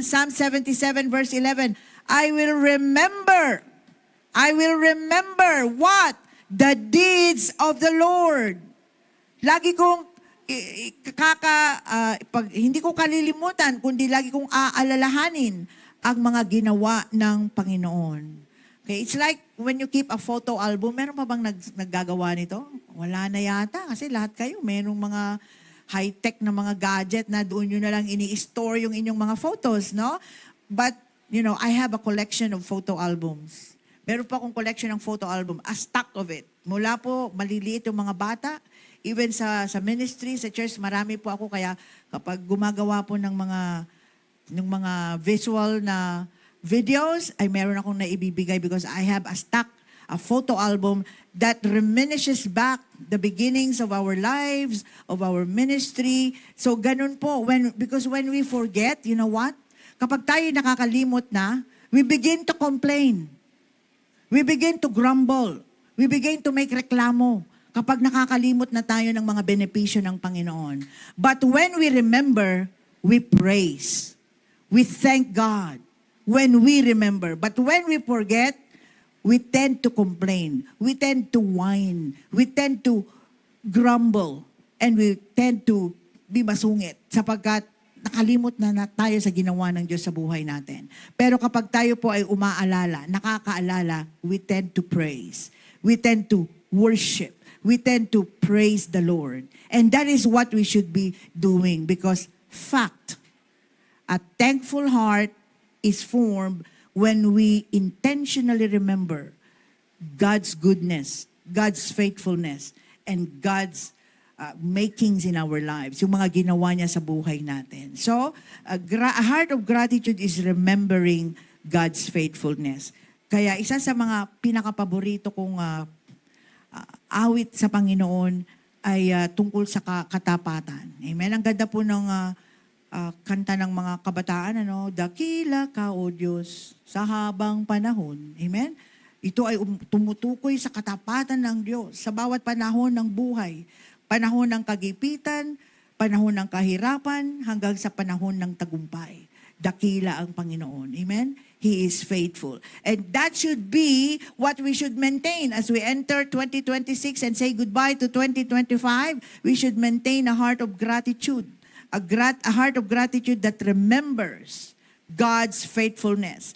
Psalm 77 verse 11, I will remember what? The deeds of the Lord. Lagi kong hindi ko kalilimutan, kundi lagi kong aalalahanin ang mga ginawa ng Panginoon. Okay, it's like when you keep a photo album, meron pa bang naggagawa nito? Wala na yata kasi lahat kayo merong mga high-tech na mga gadget na doon nyo na lang ini-store yung inyong mga photos, no? But, you know, I have a collection of photo albums. Meron pa akong collection ng photo album, a stack of it. Mula po, maliliit yung mga bata, even sa ministry, sa church, marami po ako. Kaya kapag gumagawa po ng mga visual na videos, ay meron akong naibibigay because I have a stack, a photo album that reminisces back the beginnings of our lives, of our ministry. So ganun po, because when we forget, you know what? Kapag tayo nakakalimot na, we begin to complain. We begin to grumble. We begin to make reklamo kapag nakakalimot na tayo ng mga benepisyo ng Panginoon. But when we remember, we praise. We thank God when we remember. But when we forget, we tend to complain. We tend to whine. We tend to grumble. And we tend to be masungit sapagkat nakalimot na tayo sa ginawa ng Diyos sa buhay natin. Pero kapag tayo po ay umaalala, nakakaalala, we tend to praise. We tend to worship. We tend to praise the Lord. And that is what we should be doing because fact, a thankful heart is formed when we intentionally remember God's goodness, God's faithfulness, and God's makings in our lives, yung mga ginawa niya sa buhay natin. So, a heart of gratitude is remembering God's faithfulness. Kaya isa sa mga pinakapaborito kong awit sa Panginoon ay tungkol sa katapatan. Amen? Ang ganda po ng kanta ng mga kabataan, ano? Dakila ka, O Diyos, sa habang panahon. Amen? Ito ay tumutukoy sa katapatan ng Diyos sa bawat panahon ng buhay. Panahon ng kagipitan, panahon ng kahirapan, hanggang sa panahon ng tagumpay. Dakila ang Panginoon. Amen? He is faithful. And that should be what we should maintain as we enter 2026 and say goodbye to 2025. We should maintain a heart of gratitude. A heart of gratitude that remembers God's faithfulness.